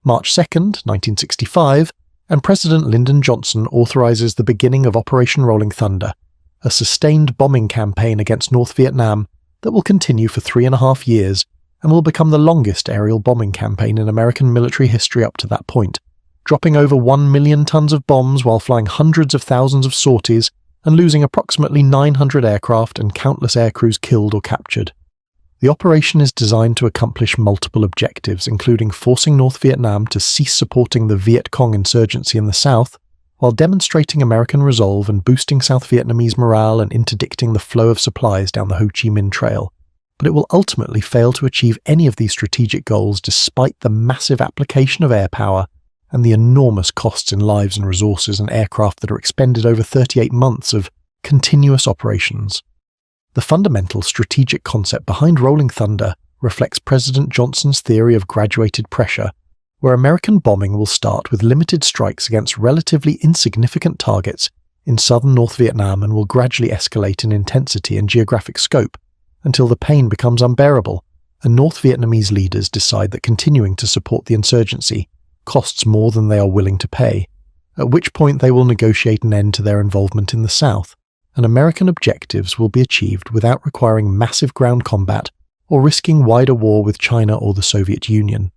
March 2, 1965, and President Lyndon Johnson authorizes the beginning of Operation Rolling Thunder, a sustained bombing campaign against North Vietnam that will continue for 3.5 years and will become the longest aerial bombing campaign in American military history up to that point, dropping over 1 million tons of bombs while flying hundreds of thousands of sorties and losing approximately 900 aircraft and countless aircrews killed or captured. The operation is designed to accomplish multiple objectives, including forcing North Vietnam to cease supporting the Viet Cong insurgency in the south, while demonstrating American resolve and boosting South Vietnamese morale and interdicting the flow of supplies down the Ho Chi Minh Trail. But it will ultimately fail to achieve any of these strategic goals despite the massive application of air power and the enormous costs in lives and resources and aircraft that are expended over 38 months of continuous operations. The fundamental strategic concept behind Rolling Thunder reflects President Johnson's theory of graduated pressure, where American bombing will start with limited strikes against relatively insignificant targets in southern North Vietnam and will gradually escalate in intensity and geographic scope until the pain becomes unbearable and North Vietnamese leaders decide that continuing to support the insurgency costs more than they are willing to pay, at which point they will negotiate an end to their involvement in the south, and American objectives will be achieved without requiring massive ground combat or risking wider war with China or the Soviet Union.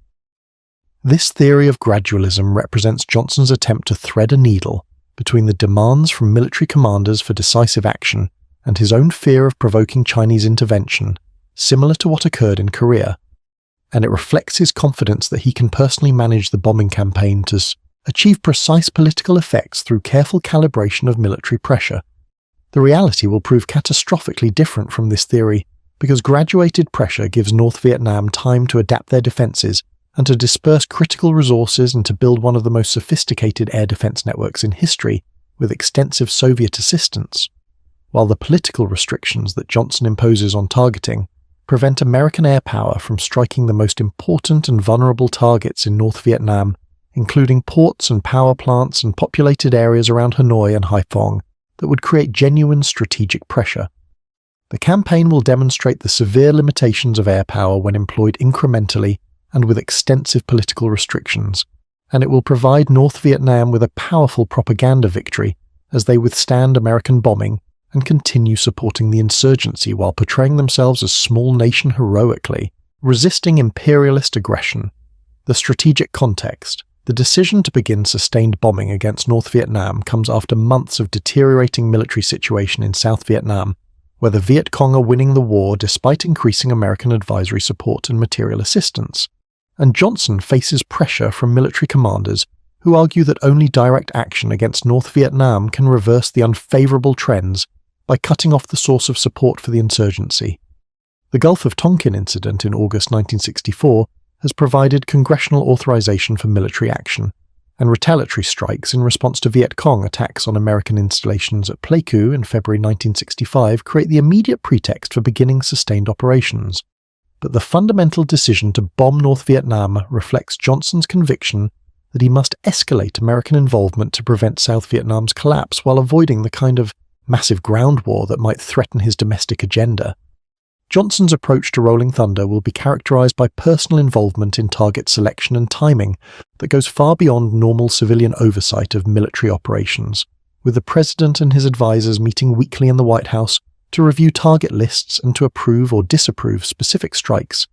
This theory of gradualism represents Johnson's attempt to thread a needle between the demands from military commanders for decisive action and his own fear of provoking Chinese intervention, similar to what occurred in Korea, and it reflects his confidence that he can personally manage the bombing campaign to achieve precise political effects through careful calibration of military pressure. The reality will prove catastrophically different from this theory because graduated pressure gives North Vietnam time to adapt their defences and to disperse critical resources and to build one of the most sophisticated air defence networks in history with extensive Soviet assistance, while the political restrictions that Johnson imposes on targeting prevent American air power from striking the most important and vulnerable targets in North Vietnam, including ports and power plants and populated areas around Hanoi and Haiphong that would create genuine strategic pressure. The campaign will demonstrate the severe limitations of air power when employed incrementally and with extensive political restrictions, and it will provide North Vietnam with a powerful propaganda victory as they withstand American bombing and continue supporting the insurgency while portraying themselves as small nation heroically, resisting imperialist aggression. The strategic context. The decision to begin sustained bombing against North Vietnam comes after months of deteriorating military situation in South Vietnam, where the Viet Cong are winning the war despite increasing American advisory support and material assistance. And Johnson faces pressure from military commanders who argue that only direct action against North Vietnam can reverse the unfavorable trends by cutting off the source of support for the insurgency. The Gulf of Tonkin incident in August 1964 has provided congressional authorization for military action, and retaliatory strikes in response to Viet Cong attacks on American installations at Pleiku in February 1965 create the immediate pretext for beginning sustained operations. But the fundamental decision to bomb North Vietnam reflects Johnson's conviction that he must escalate American involvement to prevent South Vietnam's collapse while avoiding the kind of massive ground war that might threaten his domestic agenda. Johnson's approach to Rolling Thunder will be characterized by personal involvement in target selection and timing that goes far beyond normal civilian oversight of military operations, with the President and his advisors meeting weekly in the White House to review target lists and to approve or disapprove specific strikes,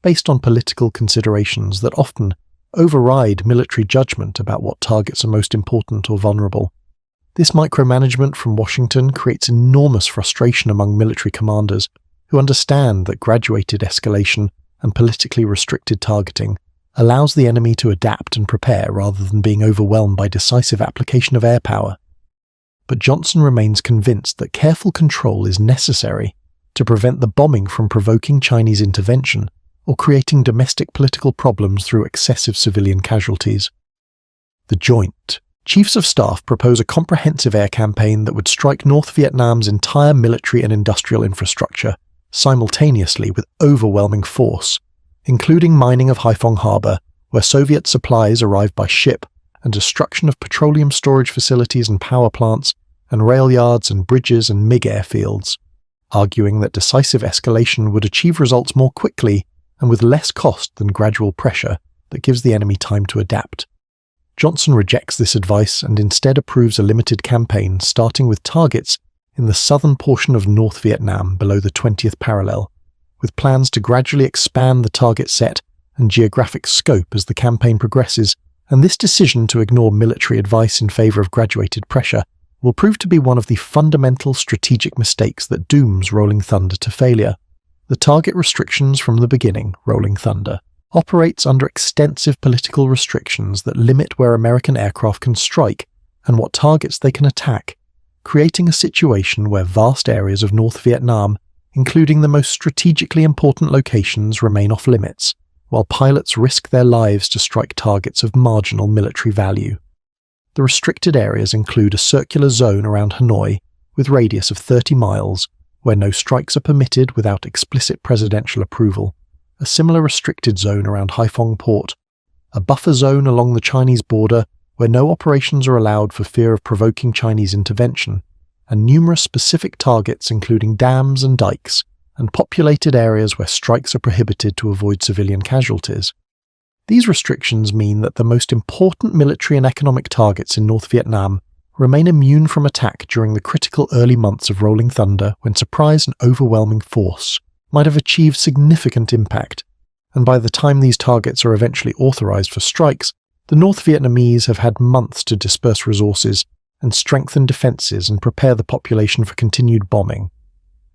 based on political considerations that often override military judgment about what targets are most important or vulnerable. This micromanagement from Washington creates enormous frustration among military commanders who understand that graduated escalation and politically restricted targeting allows the enemy to adapt and prepare rather than being overwhelmed by decisive application of air power. But Johnson remains convinced that careful control is necessary to prevent the bombing from provoking Chinese intervention or creating domestic political problems through excessive civilian casualties. The Joint Chiefs of Staff propose a comprehensive air campaign that would strike North Vietnam's entire military and industrial infrastructure simultaneously with overwhelming force, including mining of Haiphong Harbour, where Soviet supplies arrived by ship, and destruction of petroleum storage facilities and power plants, and rail yards and bridges and MiG airfields, arguing that decisive escalation would achieve results more quickly and with less cost than gradual pressure, that gives the enemy time to adapt. Johnson rejects this advice and instead approves a limited campaign starting with targets in the southern portion of North Vietnam below the 20th parallel, with plans to gradually expand the target set and geographic scope as the campaign progresses, and this decision to ignore military advice in favour of graduated pressure will prove to be one of the fundamental strategic mistakes that dooms Rolling Thunder to failure. The target restrictions from the beginning, Rolling Thunder, operates under extensive political restrictions that limit where American aircraft can strike and what targets they can attack, creating a situation where vast areas of North Vietnam, including the most strategically important locations, remain off limits, while pilots risk their lives to strike targets of marginal military value. The restricted areas include a circular zone around Hanoi with radius of 30 miles, where no strikes are permitted without explicit presidential approval, a similar restricted zone around Haiphong Port, a buffer zone along the Chinese border where no operations are allowed for fear of provoking Chinese intervention, and numerous specific targets including dams and dikes, and populated areas where strikes are prohibited to avoid civilian casualties. These restrictions mean that the most important military and economic targets in North Vietnam remain immune from attack during the critical early months of Rolling Thunder, when surprise and overwhelming force might have achieved significant impact, and by the time these targets are eventually authorized for strikes, the North Vietnamese have had months to disperse resources and strengthen defenses and prepare the population for continued bombing.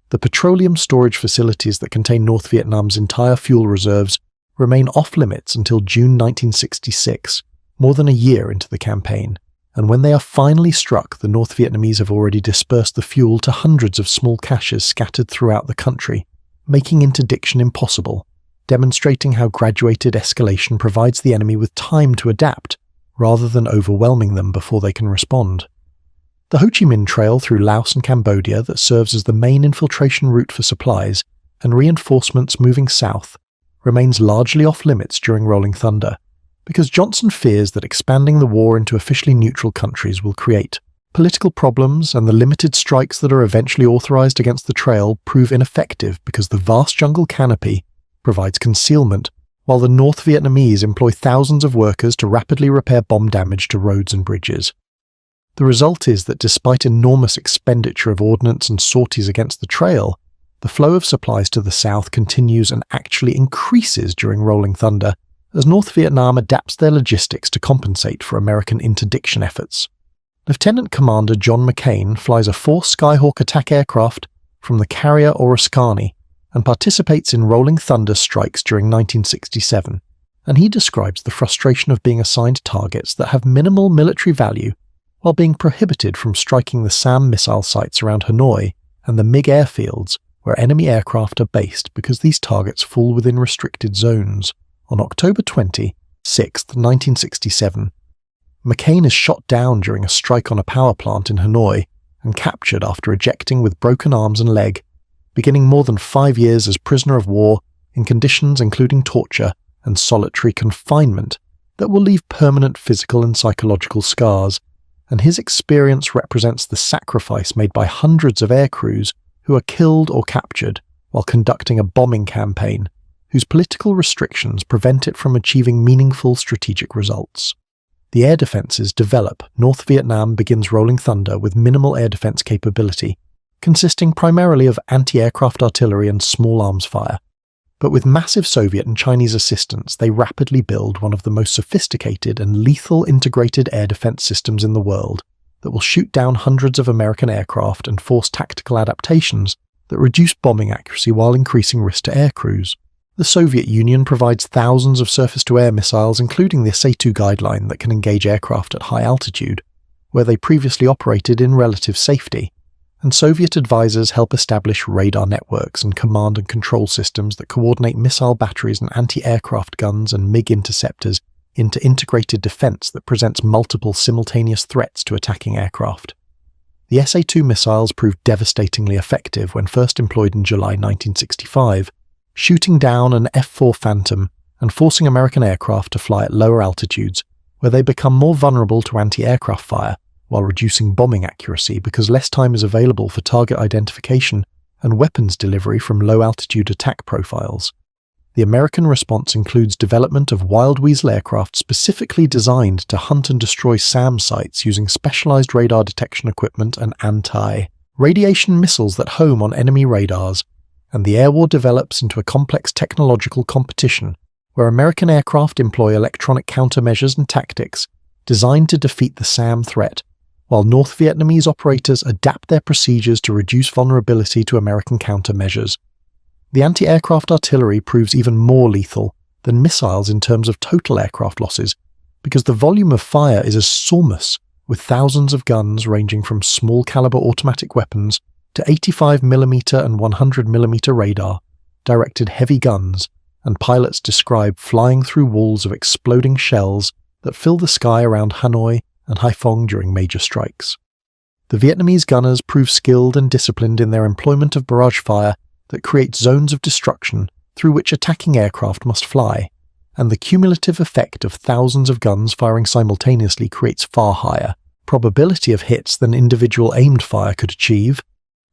The petroleum storage facilities that contain North Vietnam's entire fuel reserves remain off-limits until June 1966, more than a year into the campaign, and when they are finally struck, the North Vietnamese have already dispersed the fuel to hundreds of small caches scattered throughout the country, making interdiction impossible, demonstrating how graduated escalation provides the enemy with time to adapt, rather than overwhelming them before they can respond. The Ho Chi Minh Trail through Laos and Cambodia that serves as the main infiltration route for supplies and reinforcements moving south remains largely off-limits during Rolling Thunder, because Johnson fears that expanding the war into officially neutral countries will create political problems, and the limited strikes that are eventually authorized against the trail prove ineffective because the vast jungle canopy provides concealment, while the North Vietnamese employ thousands of workers to rapidly repair bomb damage to roads and bridges. The result is that despite enormous expenditure of ordnance and sorties against the trail, the flow of supplies to the south continues and actually increases during Rolling Thunder as North Vietnam adapts their logistics to compensate for American interdiction efforts. Lieutenant Commander John McCain flies a 4 Skyhawk attack aircraft from the carrier Oriskany and participates in Rolling Thunder strikes during 1967, and he describes the frustration of being assigned targets that have minimal military value while being prohibited from striking the SAM missile sites around Hanoi and the MiG airfields where enemy aircraft are based because these targets fall within restricted zones. On October 26, 1967, McCain is shot down during a strike on a power plant in Hanoi and captured after ejecting with broken arms and leg, beginning more than 5 years as prisoner of war in conditions including torture and solitary confinement that will leave permanent physical and psychological scars, and his experience represents the sacrifice made by hundreds of air crews who are killed or captured while conducting a bombing campaign whose political restrictions prevent it from achieving meaningful strategic results. The air defences develop. North Vietnam begins Rolling Thunder with minimal air defence capability, consisting primarily of anti-aircraft artillery and small arms fire. But with massive Soviet and Chinese assistance, they rapidly build one of the most sophisticated and lethal integrated air defence systems in the world that will shoot down hundreds of American aircraft and force tactical adaptations that reduce bombing accuracy while increasing risk to air crews. The Soviet Union provides thousands of surface-to-air missiles, including the SA-2 guideline that can engage aircraft at high altitude, where they previously operated in relative safety, and Soviet advisors help establish radar networks and command and control systems that coordinate missile batteries and anti-aircraft guns and MiG interceptors into integrated defense that presents multiple simultaneous threats to attacking aircraft. The SA-2 missiles proved devastatingly effective when first employed in July 1965, shooting down an F-4 Phantom and forcing American aircraft to fly at lower altitudes, where they become more vulnerable to anti-aircraft fire, while reducing bombing accuracy because less time is available for target identification and weapons delivery from low-altitude attack profiles. The American response includes development of Wild Weasel aircraft specifically designed to hunt and destroy SAM sites using specialized radar detection equipment and anti-radiation missiles that home on enemy radars, and the air war develops into a complex technological competition where American aircraft employ electronic countermeasures and tactics designed to defeat the SAM threat, while North Vietnamese operators adapt their procedures to reduce vulnerability to American countermeasures. The anti-aircraft artillery proves even more lethal than missiles in terms of total aircraft losses, because the volume of fire is enormous, with thousands of guns ranging from small-caliber automatic weapons to 85mm and 100mm radar, directed heavy guns, and pilots describe flying through walls of exploding shells that fill the sky around Hanoi and Haiphong during major strikes. The Vietnamese gunners prove skilled and disciplined in their employment of barrage fire that creates zones of destruction through which attacking aircraft must fly, and the cumulative effect of thousands of guns firing simultaneously creates far higher probability of hits than individual aimed fire could achieve,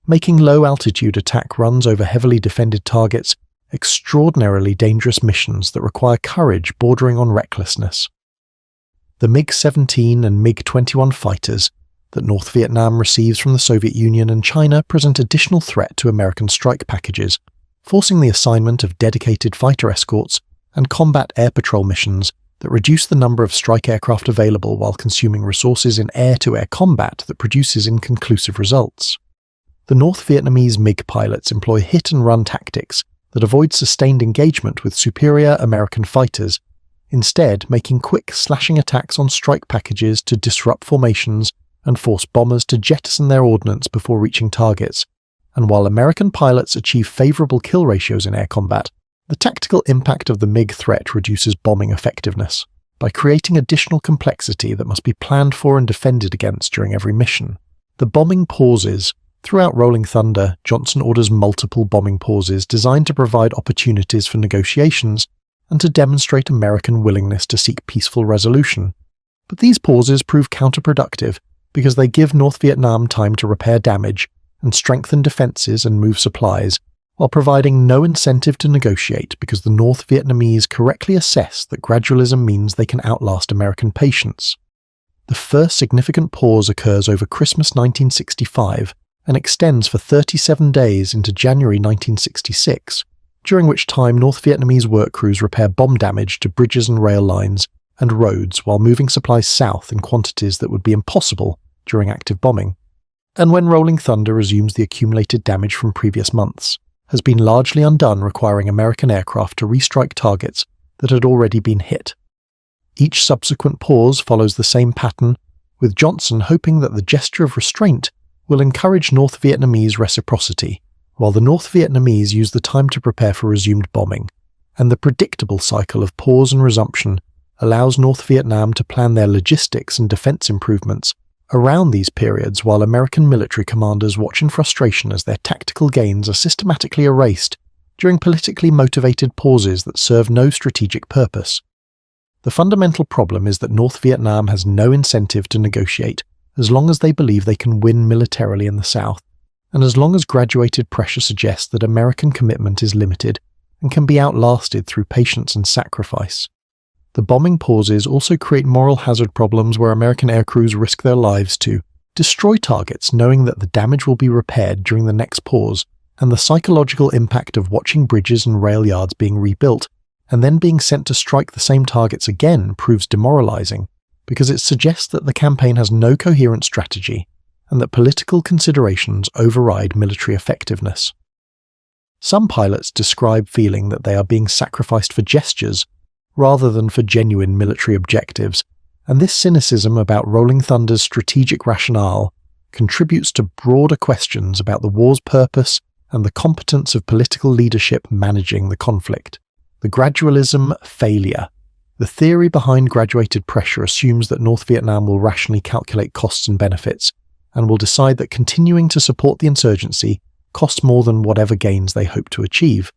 making low-altitude attack runs over heavily defended targets extraordinarily dangerous missions that require courage bordering on recklessness. The MiG-17 and MiG-21 fighters that North Vietnam receives from the Soviet Union and China present additional threat to American strike packages, forcing the assignment of dedicated fighter escorts and combat air patrol missions that reduce the number of strike aircraft available while consuming resources in air-to-air combat that produces inconclusive results. The North Vietnamese MiG pilots employ hit-and-run tactics that avoid sustained engagement with superior American fighters, instead making quick slashing attacks on strike packages to disrupt formations and force bombers to jettison their ordnance before reaching targets. And while American pilots achieve favorable kill ratios in air combat, the tactical impact of the MiG threat reduces bombing effectiveness by creating additional complexity that must be planned for and defended against during every mission. The bombing pauses. Throughout Rolling Thunder, Johnson orders multiple bombing pauses designed to provide opportunities for negotiations and to demonstrate American willingness to seek peaceful resolution. But these pauses prove counterproductive because they give North Vietnam time to repair damage and strengthen defenses and move supplies, while providing no incentive to negotiate because the North Vietnamese correctly assess that gradualism means they can outlast American patience. The first significant pause occurs over Christmas 1965 and extends for 37 days into January 1966, during which time North Vietnamese work crews repair bomb damage to bridges and rail lines and roads while moving supplies south in quantities that would be impossible during active bombing, and when Rolling Thunder resumes the accumulated damage from previous months, has been largely undone, requiring American aircraft to restrike targets that had already been hit. Each subsequent pause follows the same pattern, with Johnson hoping that the gesture of restraint will encourage North Vietnamese reciprocity, while the North Vietnamese use the time to prepare for resumed bombing, and the predictable cycle of pause and resumption allows North Vietnam to plan their logistics and defense improvements around these periods, while American military commanders watch in frustration as their tactical gains are systematically erased during politically motivated pauses that serve no strategic purpose. The fundamental problem is that North Vietnam has no incentive to negotiate as long as they believe they can win militarily in the South, and as long as graduated pressure suggests that American commitment is limited and can be outlasted through patience and sacrifice. The bombing pauses also create moral hazard problems where American aircrews risk their lives to destroy targets knowing that the damage will be repaired during the next pause, and the psychological impact of watching bridges and rail yards being rebuilt and then being sent to strike the same targets again proves demoralizing, because it suggests that the campaign has no coherent strategy and that political considerations override military effectiveness. Some pilots describe feeling that they are being sacrificed for gestures rather than for genuine military objectives, and this cynicism about Rolling Thunder's strategic rationale contributes to broader questions about the war's purpose and the competence of political leadership managing the conflict. The gradualism failure. The theory behind graduated pressure assumes that North Vietnam will rationally calculate costs and benefits, and will decide that continuing to support the insurgency costs more than whatever gains they hope to achieve.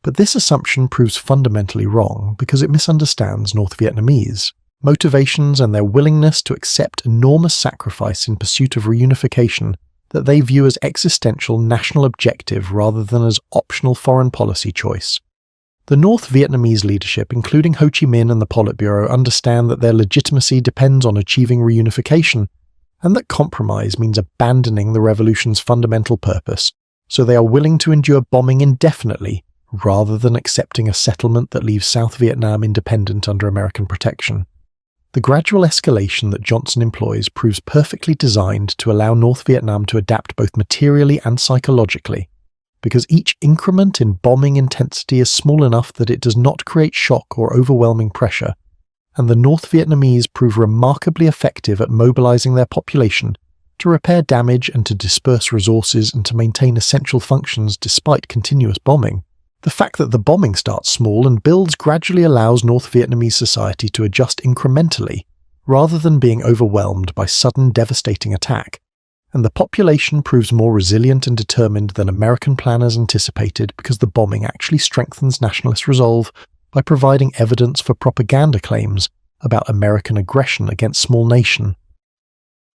But this assumption proves fundamentally wrong because it misunderstands North Vietnamese motivations and their willingness to accept enormous sacrifice in pursuit of reunification that they view as existential national objective rather than as optional foreign policy choice. The North Vietnamese leadership, including Ho Chi Minh and the Politburo, understand that their legitimacy depends on achieving reunification, and that compromise means abandoning the revolution's fundamental purpose, so they are willing to endure bombing indefinitely rather than accepting a settlement that leaves South Vietnam independent under American protection. The gradual escalation that Johnson employs proves perfectly designed to allow North Vietnam to adapt both materially and psychologically, because each increment in bombing intensity is small enough that it does not create shock or overwhelming pressure, and the North Vietnamese prove remarkably effective at mobilizing their population to repair damage and to disperse resources and to maintain essential functions despite continuous bombing. The fact that the bombing starts small and builds gradually allows North Vietnamese society to adjust incrementally, rather than being overwhelmed by sudden devastating attack, and the population proves more resilient and determined than American planners anticipated because the bombing actually strengthens nationalist resolve by providing evidence for propaganda claims about American aggression against small nation.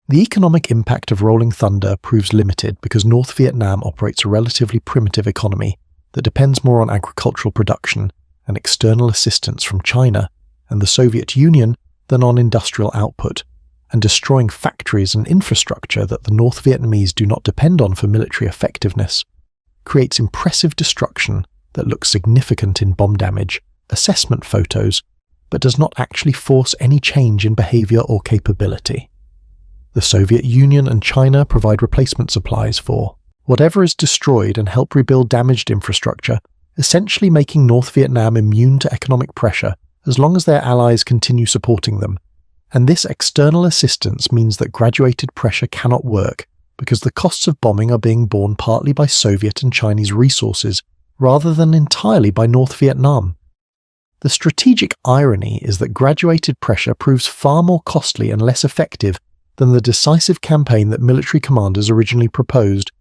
The economic impact of Rolling Thunder proves limited because North Vietnam operates a relatively primitive economy that depends more on agricultural production and external assistance from China and the Soviet Union than on industrial output, and destroying factories and infrastructure that the North Vietnamese do not depend on for military effectiveness creates impressive destruction that looks significant in bomb damage, assessment photos, but does not actually force any change in behavior or capability. The Soviet Union and China provide replacement supplies for whatever is destroyed and help rebuild damaged infrastructure, essentially making North Vietnam immune to economic pressure as long as their allies continue supporting them. And this external assistance means that graduated pressure cannot work because the costs of bombing are being borne partly by Soviet and Chinese resources rather than entirely by North Vietnam. The strategic irony is that graduated pressure proves far more costly and less effective than the decisive campaign that military commanders originally proposed,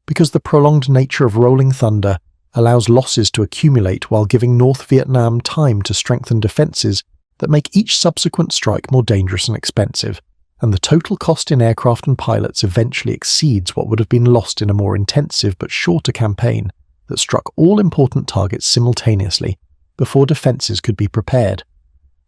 because the prolonged nature of Rolling Thunder allows losses to accumulate while giving North Vietnam time to strengthen defences that make each subsequent strike more dangerous and expensive, and the total cost in aircraft and pilots eventually exceeds what would have been lost in a more intensive but shorter campaign that struck all important targets simultaneously before defences could be prepared.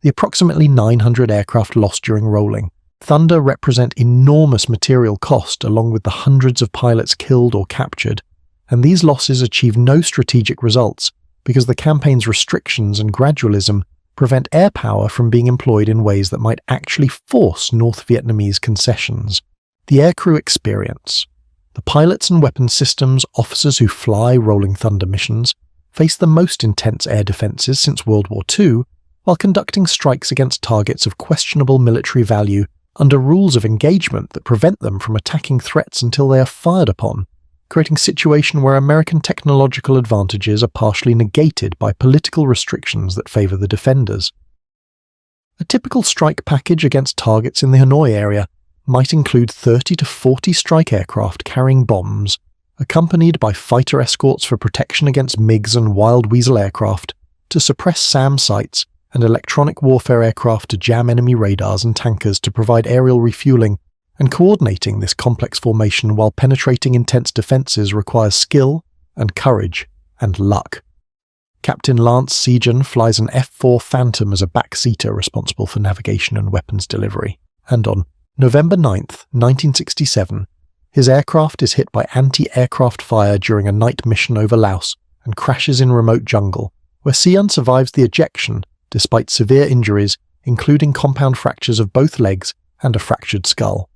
The approximately 900 aircraft lost during Rolling Thunder represent enormous material cost along with the hundreds of pilots killed or captured, and these losses achieve no strategic results because the campaign's restrictions and gradualism prevent airpower from being employed in ways that might actually force North Vietnamese concessions. The aircrew experience. The pilots and weapons systems officers who fly Rolling Thunder missions face the most intense air defences since World War II while conducting strikes against targets of questionable military value under rules of engagement that prevent them from attacking threats until they are fired upon, creating a situation where American technological advantages are partially negated by political restrictions that favour the defenders. A typical strike package against targets in the Hanoi area might include 30 to 40 strike aircraft carrying bombs, accompanied by fighter escorts for protection against MiGs and Wild Weasel aircraft, to suppress SAM sites, and electronic warfare aircraft to jam enemy radars and tankers to provide aerial refueling, and coordinating this complex formation while penetrating intense defences requires skill and courage and luck. Captain Lance Sejan flies an F-4 Phantom as a backseater responsible for navigation and weapons delivery, and on November 9, 1967, his aircraft is hit by anti-aircraft fire during a night mission over Laos and crashes in remote jungle, where Sejan survives the ejection despite severe injuries, including compound fractures of both legs and a fractured skull.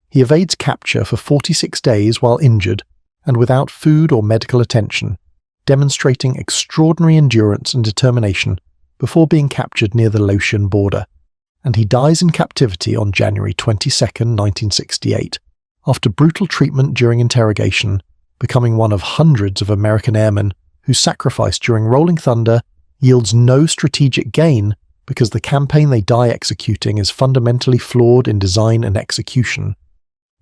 He evades capture for 46 days while injured and without food or medical attention, demonstrating extraordinary endurance and determination before being captured near the Laotian border, and he dies in captivity on January 22, 1968, after brutal treatment during interrogation, becoming one of hundreds of American airmen whose sacrifice during Rolling Thunder yields no strategic gain because the campaign they die executing is fundamentally flawed in design and execution.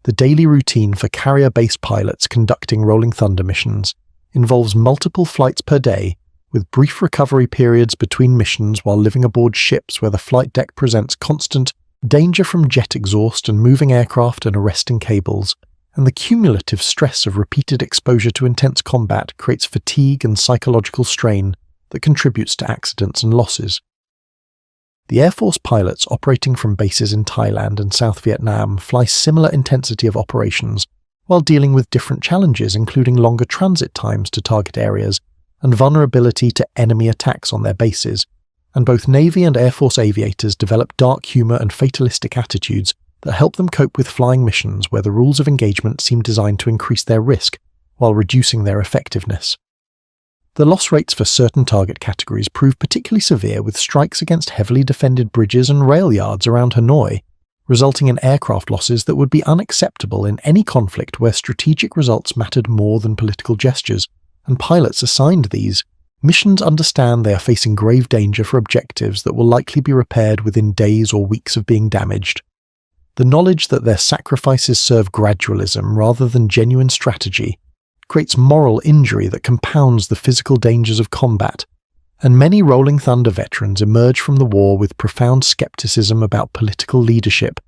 The daily routine for carrier-based pilots conducting Rolling Thunder missions involves multiple flights per day, with brief recovery periods between missions while living aboard ships where the flight deck presents constant danger from jet exhaust and moving aircraft and arresting cables, and the cumulative stress of repeated exposure to intense combat creates fatigue and psychological strain that contributes to accidents and losses. The Air Force pilots operating from bases in Thailand and South Vietnam fly similar intensity of operations while dealing with different challenges, including longer transit times to target areas and vulnerability to enemy attacks on their bases, and both Navy and Air Force aviators develop dark humour and fatalistic attitudes that help them cope with flying missions where the rules of engagement seem designed to increase their risk while reducing their effectiveness. The loss rates for certain target categories prove particularly severe, with strikes against heavily defended bridges and rail yards around Hanoi, resulting in aircraft losses that would be unacceptable in any conflict where strategic results mattered more than political gestures, and pilots assigned these missions understand they are facing grave danger for objectives that will likely be repaired within days or weeks of being damaged. The knowledge that their sacrifices serve gradualism rather than genuine strategy creates moral injury that compounds the physical dangers of combat, and many Rolling Thunder veterans emerge from the war with profound skepticism about political leadership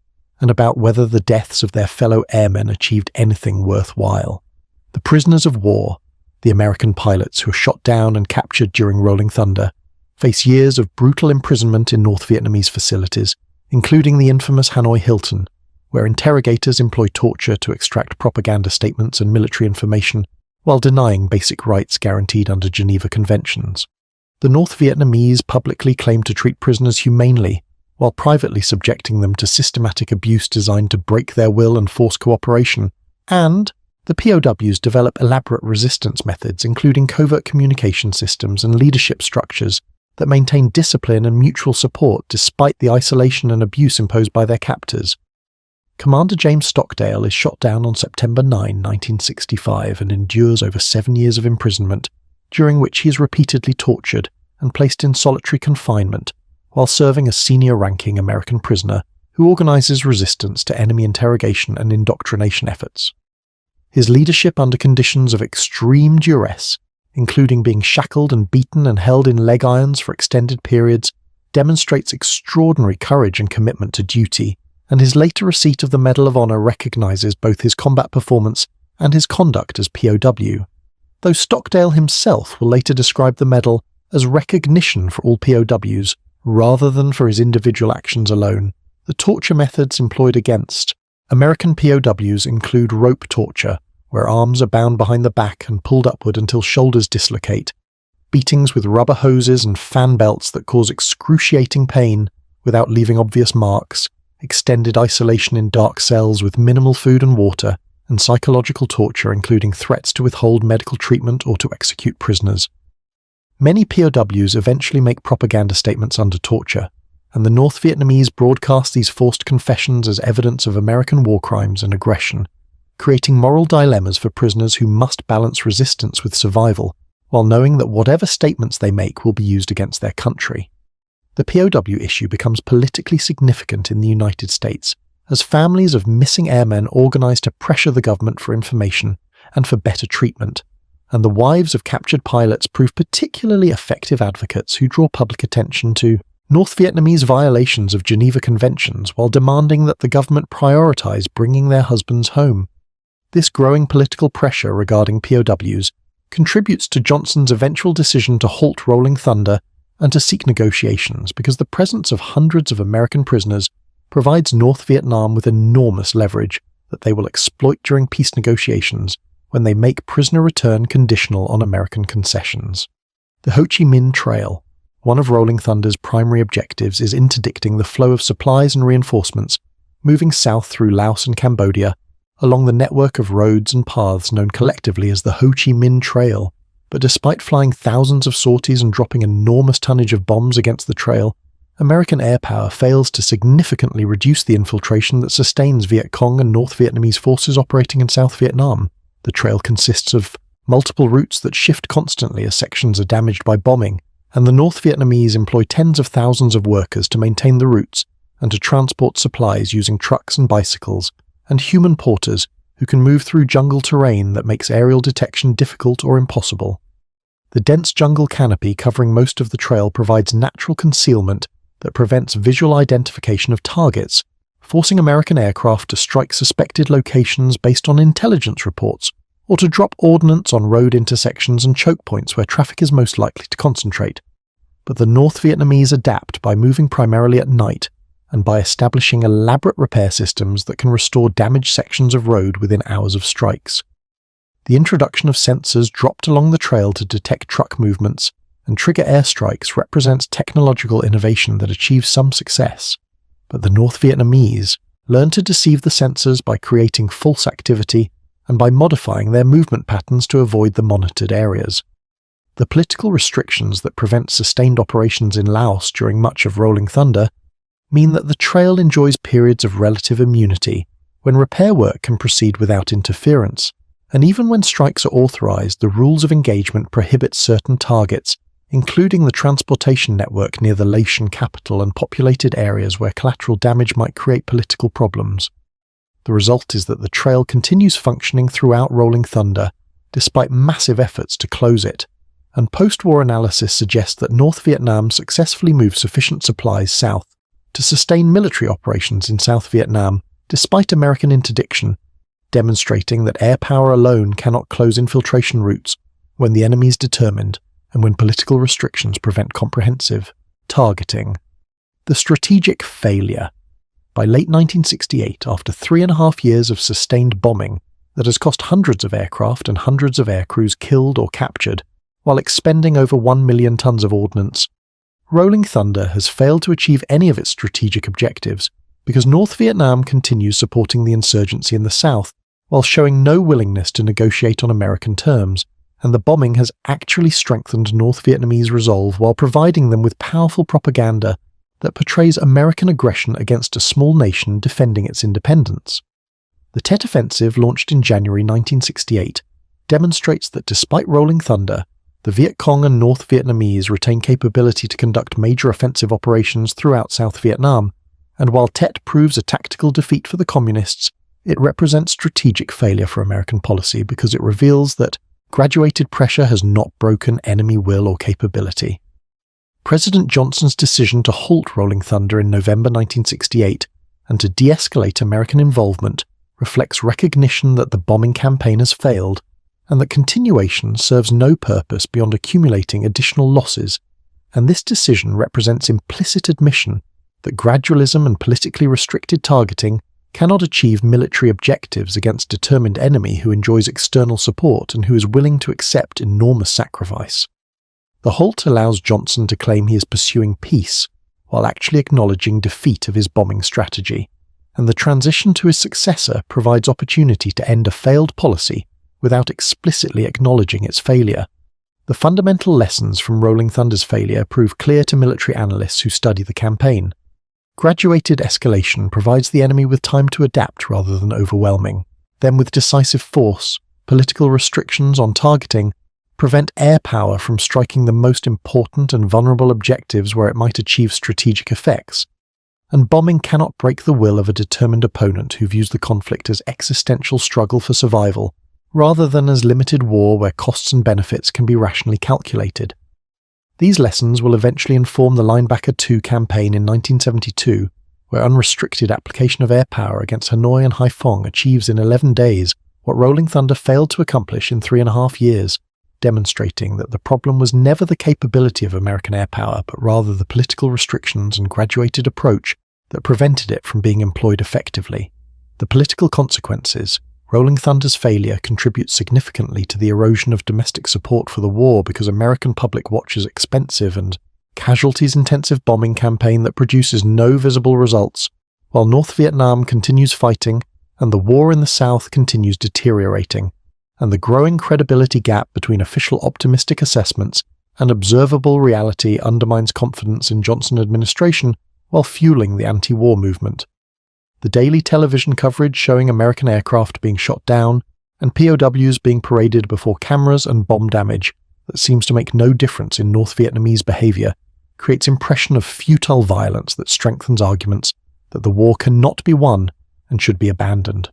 and about whether the deaths of their fellow airmen achieved anything worthwhile. The prisoners of war, the American pilots who were shot down and captured during Rolling Thunder, face years of brutal imprisonment in North Vietnamese facilities, including the infamous Hanoi Hilton, where interrogators employ torture to extract propaganda statements and military information while denying basic rights guaranteed under Geneva Conventions. The North Vietnamese publicly claim to treat prisoners humanely, while privately subjecting them to systematic abuse designed to break their will and force cooperation, and the POWs develop elaborate resistance methods, including covert communication systems and leadership structures that maintain discipline and mutual support despite the isolation and abuse imposed by their captors. Commander James Stockdale is shot down on September 9, 1965, and endures over 7 years of imprisonment, during which he is repeatedly tortured and placed in solitary confinement while serving as senior-ranking American prisoner who organizes resistance to enemy interrogation and indoctrination efforts. His leadership under conditions of extreme duress, including being shackled and beaten and held in leg irons for extended periods, demonstrates extraordinary courage and commitment to duty, and his later receipt of the Medal of Honor recognizes both his combat performance and his conduct as POW, though Stockdale himself will later describe the medal as recognition for all POWs rather than for his individual actions alone. The torture methods employed against American POWs include rope torture, where arms are bound behind the back and pulled upward until shoulders dislocate, beatings with rubber hoses and fan belts that cause excruciating pain without leaving obvious marks, extended isolation in dark cells with minimal food and water, and psychological torture including threats to withhold medical treatment or to execute prisoners. Many POWs eventually make propaganda statements under torture, and the North Vietnamese broadcast these forced confessions as evidence of American war crimes and aggression, creating moral dilemmas for prisoners who must balance resistance with survival, while knowing that whatever statements they make will be used against their country. The POW issue becomes politically significant in the United States, as families of missing airmen organize to pressure the government for information and for better treatment, and the wives of captured pilots prove particularly effective advocates who draw public attention to North Vietnamese violations of Geneva Conventions while demanding that the government prioritize bringing their husbands home. This growing political pressure regarding POWs contributes to Johnson's eventual decision to halt Rolling Thunder and to seek negotiations, because the presence of hundreds of American prisoners provides North Vietnam with enormous leverage that they will exploit during peace negotiations when they make prisoner return conditional on American concessions. The Ho Chi Minh Trail, one of Rolling Thunder's primary objectives, is interdicting the flow of supplies and reinforcements moving south through Laos and Cambodia along the network of roads and paths known collectively as the Ho Chi Minh Trail. But despite flying thousands of sorties and dropping enormous tonnage of bombs against the trail, American airpower fails to significantly reduce the infiltration that sustains Viet Cong and North Vietnamese forces operating in South Vietnam. The trail consists of multiple routes that shift constantly as sections are damaged by bombing, and the North Vietnamese employ tens of thousands of workers to maintain the routes and to transport supplies using trucks and bicycles, and human porters who can move through jungle terrain that makes aerial detection difficult or impossible. The dense jungle canopy covering most of the trail provides natural concealment that prevents visual identification of targets, forcing American aircraft to strike suspected locations based on intelligence reports or to drop ordnance on road intersections and choke points where traffic is most likely to concentrate. But the North Vietnamese adapt by moving primarily at night and by establishing elaborate repair systems that can restore damaged sections of road within hours of strikes. The introduction of sensors dropped along the trail to detect truck movements and trigger airstrikes represents technological innovation that achieves some success. But the North Vietnamese learned to deceive the sensors by creating false activity and by modifying their movement patterns to avoid the monitored areas. The political restrictions that prevent sustained operations in Laos during much of Rolling Thunder mean that the trail enjoys periods of relative immunity when repair work can proceed without interference, and even when strikes are authorized, the rules of engagement prohibit certain targets, including the transportation network near the Laotian capital and populated areas where collateral damage might create political problems. The result is that the trail continues functioning throughout Rolling Thunder, despite massive efforts to close it, and post-war analysis suggests that North Vietnam successfully moved sufficient supplies south to sustain military operations in South Vietnam despite American interdiction, demonstrating that air power alone cannot close infiltration routes when the enemy is determined and when political restrictions prevent comprehensive targeting. The strategic failure. By late 1968, after 3.5 years of sustained bombing that has cost hundreds of aircraft and hundreds of aircrews killed or captured, while expending over 1 million tons of ordnance, Rolling Thunder has failed to achieve any of its strategic objectives because North Vietnam continues supporting the insurgency in the south while showing no willingness to negotiate on American terms, and the bombing has actually strengthened North Vietnamese resolve while providing them with powerful propaganda that portrays American aggression against a small nation defending its independence. The Tet Offensive, launched in January 1968, demonstrates that despite Rolling Thunder, the Viet Cong and North Vietnamese retain capability to conduct major offensive operations throughout South Vietnam, and while Tet proves a tactical defeat for the Communists, it represents strategic failure for American policy because it reveals that graduated pressure has not broken enemy will or capability. President Johnson's decision to halt Rolling Thunder in November 1968 and to de-escalate American involvement reflects recognition that the bombing campaign has failed and that continuation serves no purpose beyond accumulating additional losses, and this decision represents implicit admission that gradualism and politically restricted targeting cannot achieve military objectives against a determined enemy who enjoys external support and who is willing to accept enormous sacrifice. The halt allows Johnson to claim he is pursuing peace, while actually acknowledging defeat of his bombing strategy, and the transition to his successor provides opportunity to end a failed policy without explicitly acknowledging its failure. The fundamental lessons from Rolling Thunder's failure prove clear to military analysts who study the campaign. Graduated escalation provides the enemy with time to adapt rather than overwhelming. Then, with decisive force, political restrictions on targeting prevent air power from striking the most important and vulnerable objectives where it might achieve strategic effects. And bombing cannot break the will of a determined opponent who views the conflict as existential struggle for survival, rather than as limited war where costs and benefits can be rationally calculated. These lessons will eventually inform the Linebacker II campaign in 1972, where unrestricted application of air power against Hanoi and Haiphong achieves in 11 days what Rolling Thunder failed to accomplish in 3.5 years, demonstrating that the problem was never the capability of American air power, but rather the political restrictions and graduated approach that prevented it from being employed effectively. The political consequences. Rolling Thunder's failure contributes significantly to the erosion of domestic support for the war because American public watches expensive and casualties-intensive bombing campaign that produces no visible results, while North Vietnam continues fighting and the war in the South continues deteriorating, and the growing credibility gap between official optimistic assessments and observable reality undermines confidence in Johnson administration while fueling the anti-war movement. The daily television coverage showing American aircraft being shot down and POWs being paraded before cameras and bomb damage that seems to make no difference in North Vietnamese behavior creates impression of futile violence that strengthens arguments that the war cannot be won and should be abandoned.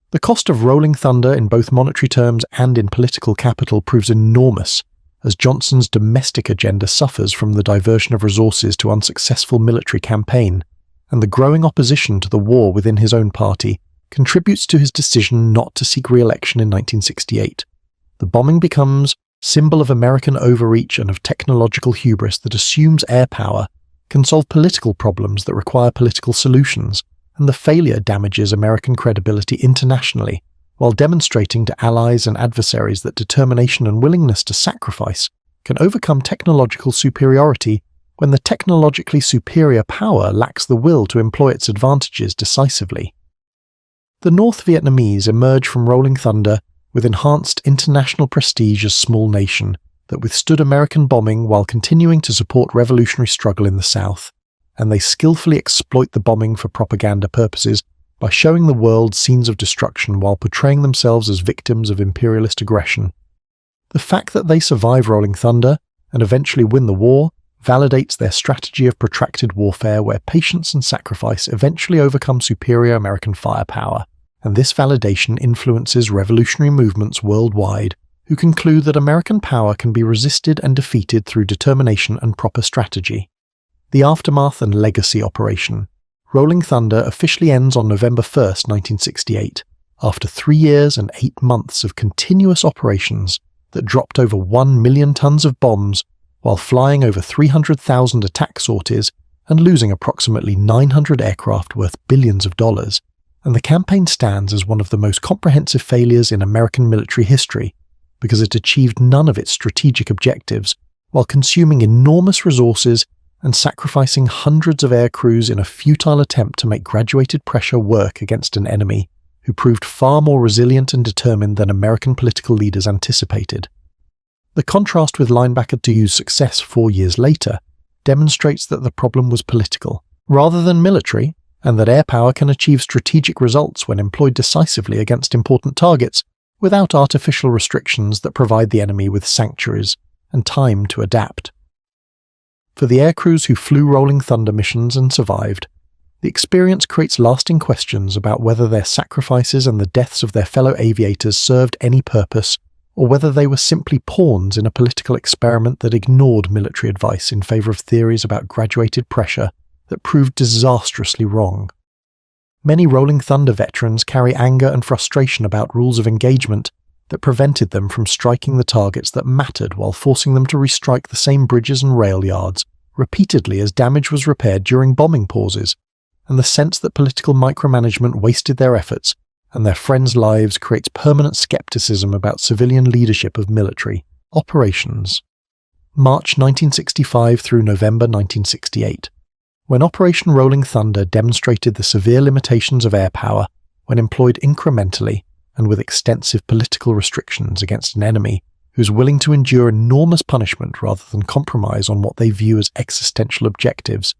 The cost of Rolling Thunder in both monetary terms and in political capital proves enormous, as Johnson's domestic agenda suffers from the diversion of resources to unsuccessful military campaign, and the growing opposition to the war within his own party contributes to his decision not to seek re-election in 1968. The bombing becomes symbol of American overreach and of technological hubris that assumes air power can solve political problems that require political solutions, and the failure damages American credibility internationally, while demonstrating to allies and adversaries that determination and willingness to sacrifice can overcome technological superiority when the technologically superior power lacks the will to employ its advantages decisively. The North Vietnamese emerge from Rolling Thunder with enhanced international prestige as small nation that withstood American bombing while continuing to support revolutionary struggle in the South, and they skillfully exploit the bombing for propaganda purposes by showing the world scenes of destruction while portraying themselves as victims of imperialist aggression. The fact that they survive Rolling Thunder and eventually win the war validates their strategy of protracted warfare where patience and sacrifice eventually overcome superior American firepower, and this validation influences revolutionary movements worldwide who conclude that American power can be resisted and defeated through determination and proper strategy. The aftermath and legacy operation. Rolling Thunder officially ends on November 1, 1968, after 3 years and 8 months of continuous operations that dropped over 1 million tons of bombs while flying over 300,000 attack sorties and losing approximately 900 aircraft worth billions of dollars, and the campaign stands as one of the most comprehensive failures in American military history because it achieved none of its strategic objectives while consuming enormous resources and sacrificing hundreds of air crews in a futile attempt to make graduated pressure work against an enemy who proved far more resilient and determined than American political leaders anticipated. The contrast with Linebacker 2's success 4 years later demonstrates that the problem was political, rather than military, and that air power can achieve strategic results when employed decisively against important targets without artificial restrictions that provide the enemy with sanctuaries and time to adapt. For the aircrews who flew Rolling Thunder missions and survived, the experience creates lasting questions about whether their sacrifices and the deaths of their fellow aviators served any purpose, or whether they were simply pawns in a political experiment that ignored military advice in favor of theories about graduated pressure that proved disastrously wrong. Many Rolling Thunder veterans carry anger and frustration about rules of engagement that prevented them from striking the targets that mattered while forcing them to restrike the same bridges and rail yards repeatedly as damage was repaired during bombing pauses, and the sense that political micromanagement wasted their efforts and their friends' lives creates permanent skepticism about civilian leadership of military operations. March 1965 through November 1968. When Operation Rolling Thunder demonstrated the severe limitations of air power when employed incrementally and with extensive political restrictions against an enemy who's willing to endure enormous punishment rather than compromise on what they view as existential objectives,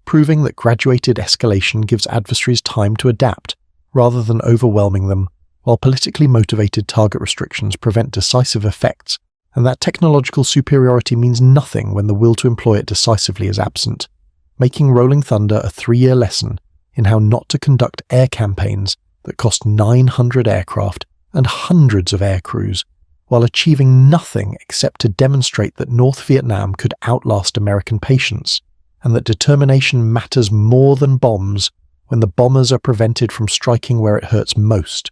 proving that graduated escalation gives adversaries time to adapt rather than overwhelming them, while politically motivated target restrictions prevent decisive effects, and that technological superiority means nothing when the will to employ it decisively is absent, making Rolling Thunder a 3-year lesson in how not to conduct air campaigns that cost 900 aircraft and hundreds of air crews, while achieving nothing except to demonstrate that North Vietnam could outlast American patience, and that determination matters more than bombs when the bombers are prevented from striking where it hurts most,